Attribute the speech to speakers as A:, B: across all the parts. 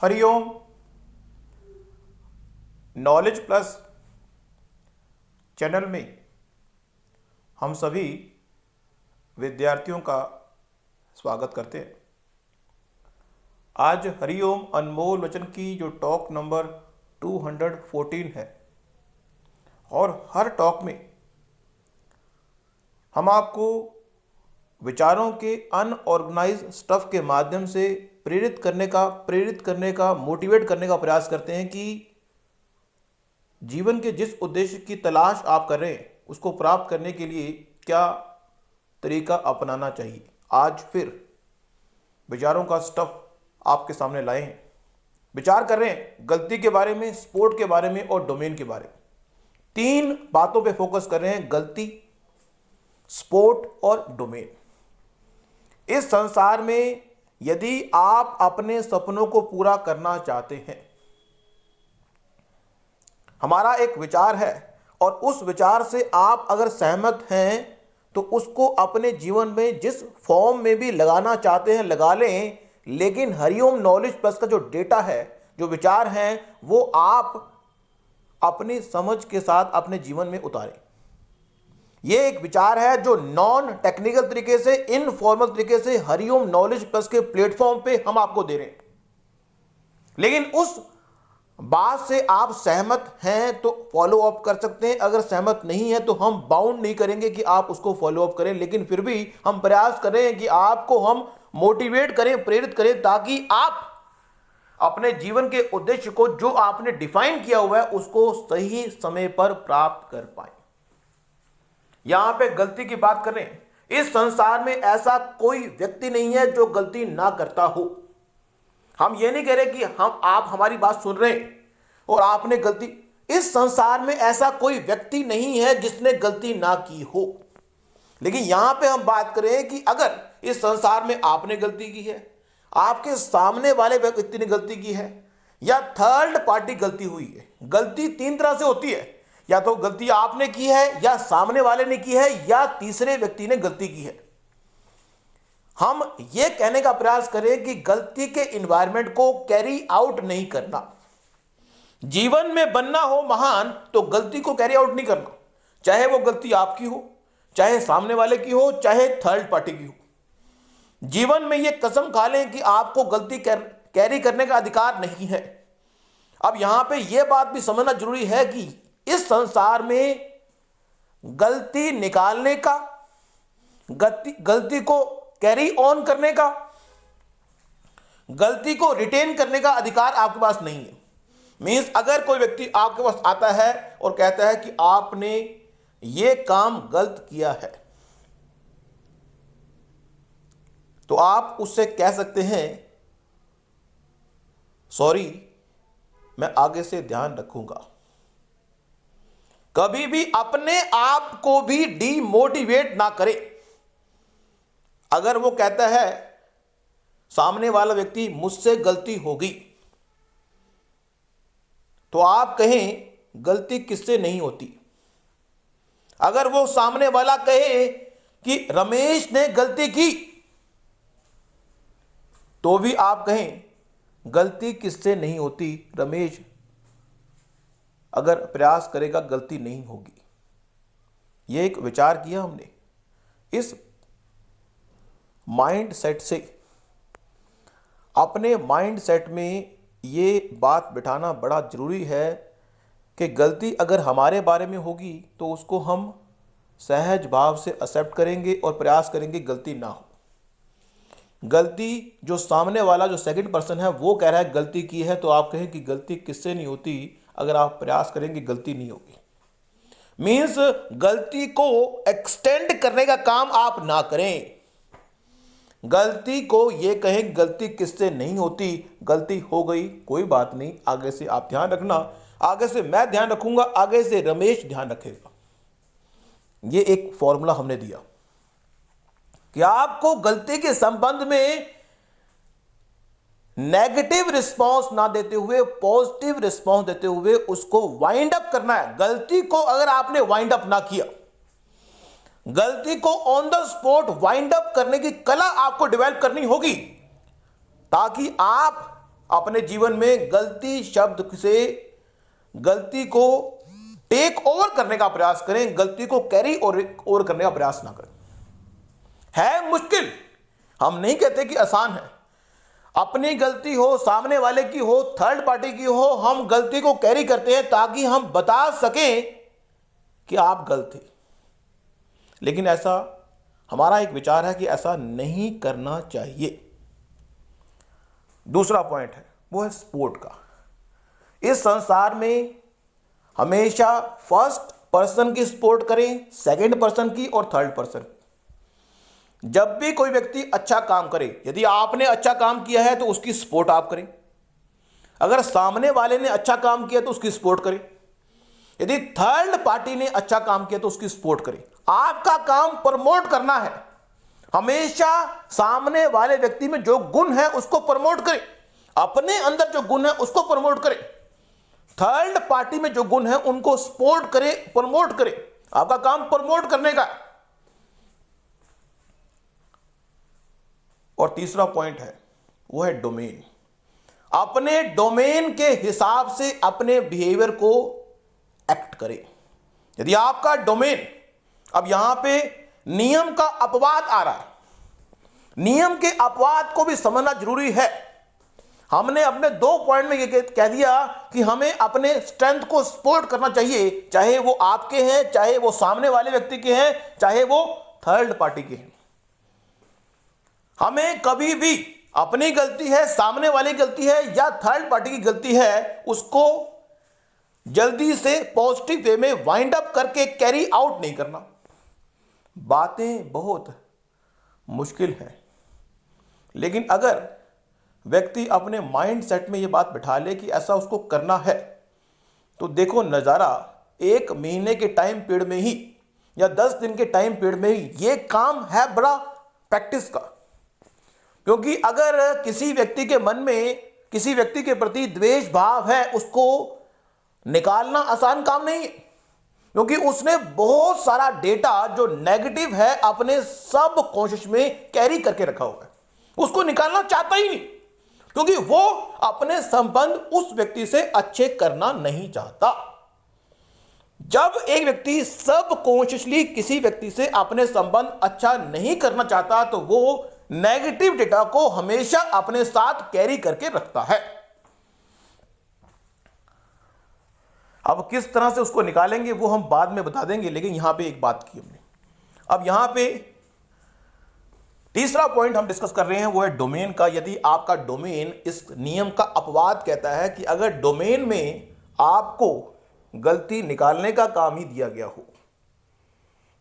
A: Hariom. Knowledge plus channel में हम सभी विद्यार्थियों का स्वागत करते हैं। आज हरिओम अनमोल वचन की जो टॉक नंबर 214 है, और हर टॉक में हम आपको विचारों के अनऑर्गेनाइज स्टफ के माध्यम से प्रेरित करने का मोटिवेट करने का प्रयास करते हैं कि जीवन के जिस उद्देश्य की तलाश आप कर रहे हैं उसको प्राप्त करने के लिए क्या तरीका अपनाना चाहिए। आज फिर विचारों का स्टफ आपके सामने लाए हैं। विचार कर रहे हैं गलती के बारे में, स्पोर्ट के बारे में और डोमेन के बारे में। 3 बातों पे फोकस कर रहे हैं: गलती, स्पोर्ट और डोमेन। इस संसार में यदि आप अपने सपनों को पूरा करना चाहते हैं, हमारा एक विचार है और उस विचार से आप अगर सहमत हैं तो उसको अपने जीवन में जिस फॉर्म में भी लगाना चाहते हैं लगा लें। लेकिन हरिओम नॉलेज प्लस का जो डेटा है, जो विचार हैं, वो आप अपनी समझ के साथ अपने जीवन में उतारें। ये एक विचार है जो नॉन टेक्निकल तरीके से, इनफॉर्मल तरीके से हरिओम नॉलेज प्लस के प्लेटफॉर्म पे हम आपको दे रहे हैं। लेकिन उस बात से आप सहमत हैं तो फॉलो अप कर सकते हैं, अगर सहमत नहीं है तो हम बाउंड नहीं करेंगे कि आप उसको फॉलो अप करें। लेकिन फिर भी हम प्रयास करें कि आपको हम मोटिवेट करें, प्रेरित करें, ताकि आप अपने जीवन के उद्देश्य को जो आपने डिफाइन किया हुआ है उसको सही समय पर प्राप्त कर पाए। यहां पे गलती की बात कर रहे हैं। इस संसार में ऐसा कोई व्यक्ति नहीं है जो गलती ना करता हो। हम ये नहीं कह रहे कि आप हमारी बात सुन रहे हैं और आपने गलती। इस संसार में ऐसा कोई व्यक्ति नहीं है जिसने गलती ना की हो। लेकिन यहां पे हम बात करें कि अगर इस संसार में आपने गलती की है, आपके सामने वाले व्यक्ति ने गलती की है, या थर्ड पार्टी गलती हुई है। गलती 3 तरह से होती है, या तो गलती आपने की है, या सामने वाले ने की है, या तीसरे व्यक्ति ने गलती की है। हम यह कहने का प्रयास करें कि गलती के इन्वायरमेंट को कैरी आउट नहीं करना। जीवन में बनना हो महान तो गलती को कैरी आउट नहीं करना, चाहे वो गलती आपकी हो, चाहे सामने वाले की हो, चाहे थर्ड पार्टी की हो। जीवन में यह कसम खा लें कि आपको गलती कैरी करने का अधिकार नहीं है। अब यहां पे यह बात भी समझना जरूरी है कि इस संसार में गलती निकालने का, गलती को कैरी ऑन करने का, गलती को रिटेन करने का अधिकार आपके पास नहीं है। मींस अगर कोई व्यक्ति आपके पास आता है और कहता है कि आपने यह काम गलत किया है, तो आप उससे कह सकते हैं, सॉरी, मैं आगे से ध्यान रखूंगा। कभी भी अपने आप को भी डीमोटिवेट ना करें। अगर वो कहता है सामने वाला व्यक्ति मुझसे गलती होगी, तो आप कहें गलती किससे नहीं होती। अगर वो सामने वाला कहे कि रमेश ने गलती की, तो भी आप कहें गलती किससे नहीं होती, रमेश अगर प्रयास करेगा गलती नहीं होगी। यह एक विचार किया हमने। इस माइंड सेट से, अपने माइंड सेट में ये बात बिठाना बड़ा जरूरी है कि गलती अगर हमारे बारे में होगी तो उसको हम सहज भाव से एक्सेप्ट करेंगे और प्रयास करेंगे गलती ना हो। गलती जो सामने वाला, जो सेकंड पर्सन है, वो कह रहा है गलती की है, तो आप कहें कि गलती किससे नहीं होती। अगर आप प्रयास करेंगे गलती नहीं होगी। मींस गलती को एक्सटेंड करने का काम आप ना करें। गलती को यह कहें गलती किससे नहीं होती, गलती हो गई कोई बात नहीं, आगे से आप ध्यान रखना, आगे से मैं ध्यान रखूंगा, आगे से रमेश ध्यान रखेगा। यह एक फॉर्मूला हमने दिया कि आपको गलती के संबंध में नेगेटिव रिस्पांस ना देते हुए पॉजिटिव रिस्पांस देते हुए उसको वाइंड अप करना है। गलती को अगर आपने वाइंड अप ना किया, गलती को on the spot wind up करने की कला आपको डेवलप करनी होगी, ताकि आप अपने जीवन में गलती शब्द से गलती को टेक ओवर करने का प्रयास करें, गलती को कैरी ओवर करने का प्रयास ना करें। है मुश्किल, हम नहीं कहते कि आसान है। अपनी गलती हो, सामने वाले की हो, थर्ड पार्टी की हो, हम गलती को कैरी करते हैं ताकि हम बता सकें कि आप गलत थे। लेकिन ऐसा हमारा एक विचार है कि ऐसा नहीं करना चाहिए। दूसरा पॉइंट है वो है सपोर्ट का। इस संसार में हमेशा फर्स्ट पर्सन की सपोर्ट करें, सेकंड पर्सन की और थर्ड पर्सन की। जब भी कोई व्यक्ति अच्छा काम करे, यदि आपने अच्छा काम किया है तो उसकी सपोर्ट आप करें। अगर सामने वाले ने अच्छा काम किया तो उसकी सपोर्ट करें। यदि थर्ड पार्टी ने अच्छा काम किया तो उसकी सपोर्ट करें। आपका काम प्रमोट करना है। हमेशा सामने वाले व्यक्ति में जो गुण है उसको प्रमोट करें, अपने अंदर जो गुण है उसको प्रमोट करें, थर्ड पार्टी में जो गुण है उनको सपोर्ट करें, प्रमोट करें। आपका काम प्रमोट करने का। और तीसरा पॉइंट है वो है डोमेन। अपने डोमेन के हिसाब से अपने बिहेवियर को एक्ट करें। यदि आपका डोमेन, अब यहां पे नियम का अपवाद आ रहा है, नियम के अपवाद को भी समझना जरूरी है। हमने अपने 2 पॉइंट में ये कह दिया कि हमें अपने स्ट्रेंथ को सपोर्ट करना चाहिए, चाहे वो आपके हैं, चाहे वो सामने वाले व्यक्ति के हैं, चाहे वो थर्ड पार्टी के हैं। हमें कभी भी अपनी गलती है, सामने वाली गलती है या थर्ड पार्टी की गलती है, उसको जल्दी से पॉजिटिव वे में वाइंड अप करके कैरी आउट नहीं करना। बातें बहुत मुश्किल हैं, लेकिन अगर व्यक्ति अपने माइंड सेट में यह बात बिठा ले कि ऐसा उसको करना है, तो देखो नज़ारा 1 महीने के टाइम पीरियड में ही या 10 दिन के टाइम पीरियड में ही ये काम है बड़ा प्रैक्टिस का। क्योंकि अगर किसी व्यक्ति के मन में किसी व्यक्ति के प्रति द्वेष भाव है, उसको निकालना आसान काम नहीं है, क्योंकि उसने बहुत सारा डेटा जो नेगेटिव है अपने सब कॉन्शियस में कैरी करके रखा हुआ है। उसको निकालना चाहता ही नहीं, क्योंकि वो अपने संबंध उस व्यक्ति से अच्छे करना नहीं चाहता। जब एक व्यक्ति सब कॉन्शियसली किसी व्यक्ति से अपने संबंध अच्छा नहीं करना चाहता, तो वो नेगेटिव डेटा को हमेशा अपने साथ कैरी करके रखता है। अब किस तरह से उसको निकालेंगे वो हम बाद में बता देंगे, लेकिन यहां पे एक बात की हमने। अब यहां पे तीसरा पॉइंट हम डिस्कस कर रहे हैं वो है डोमेन का। यदि आपका डोमेन, इस नियम का अपवाद कहता है कि अगर डोमेन में आपको गलती निकालने का काम ही दिया गया हो,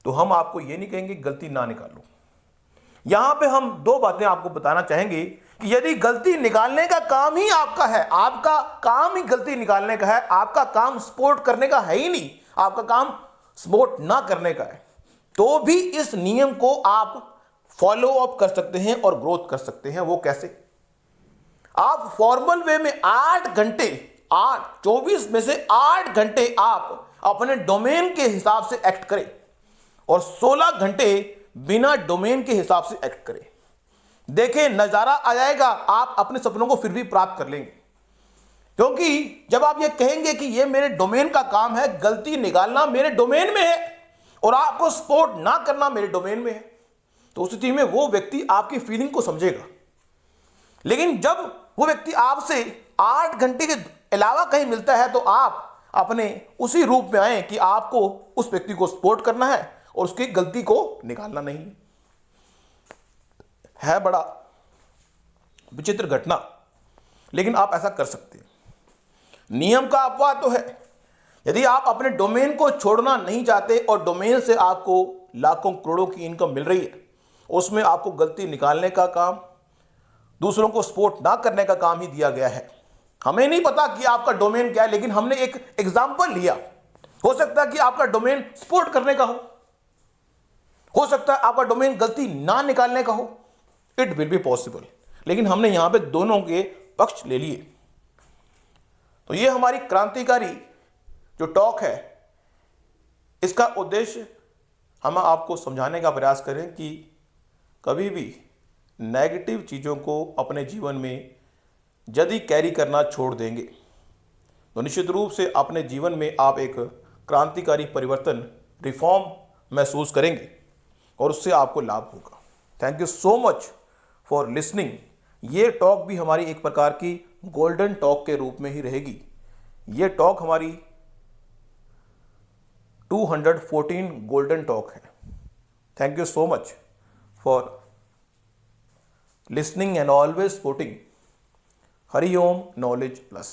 A: तो हम आपको ये नहीं कहेंगे गलती ना निकालो। यहां पे हम 2 बातें आपको बताना चाहेंगे कि यदि गलती निकालने का काम ही आपका है, आपका काम ही गलती निकालने का है, आपका काम सपोर्ट करने का है ही नहीं, आपका काम सपोर्ट ना करने का है, तो भी इस नियम को आप फॉलो अप कर सकते हैं और ग्रोथ कर सकते हैं। वो कैसे? आप फॉर्मल वे में 8 घंटे, 24 में से 8 घंटे आप अपने डोमेन के हिसाब से एक्ट करें और 16 घंटे बिना डोमेन के हिसाब से एक्ट करें। देखें, नजारा आ जाएगा, आप अपने सपनों को फिर भी प्राप्त कर लेंगे। क्योंकि जब आप ये कहेंगे कि ये मेरे डोमेन का काम है, गलती निकालना मेरे डोमेन में है और आपको सपोर्ट ना करना मेरे डोमेन में है, तो उस स्थिति में वो व्यक्ति आपकी फीलिंग को समझेगा। लेकिन जब वो व्यक्ति आपसे 8 घंटे के अलावा कहीं मिलता है, तो आप अपने उसी रूप में आए कि आपको उस व्यक्ति को सपोर्ट करना है और उसकी गलती को निकालना नहीं है। बड़ा विचित्र घटना, लेकिन आप ऐसा कर सकते हैं। नियम का अपवाद तो है। यदि आप अपने डोमेन को छोड़ना नहीं चाहते और डोमेन से आपको लाखों करोड़ों की इनकम मिल रही है, उसमें आपको गलती निकालने का काम, दूसरों को सपोर्ट ना करने का काम ही दिया गया है। हमें नहीं पता कि आपका डोमेन क्या है, लेकिन हमने एक एग्जाम्पल लिया। हो सकता है कि आपका डोमेन सपोर्ट करने का हो सकता है आपका डोमेन गलती ना निकालने का हो। इट विल बी पॉसिबल, लेकिन हमने यहां पे दोनों के पक्ष ले लिए। तो ये हमारी क्रांतिकारी जो टॉक है, इसका उद्देश्य हम आपको समझाने का प्रयास करें कि कभी भी नेगेटिव चीज़ों को अपने जीवन में यदि कैरी करना छोड़ देंगे तो निश्चित रूप से अपने जीवन में आप एक क्रांतिकारी परिवर्तन, रिफॉर्म महसूस करेंगे और उससे आपको लाभ होगा। Thank you so much for listening. ये टॉक भी हमारी एक प्रकार की गोल्डन टॉक के रूप में ही रहेगी। ये टॉक हमारी 214 गोल्डन टॉक है। Thank you so much for listening and always supporting Hari Om Knowledge Plus.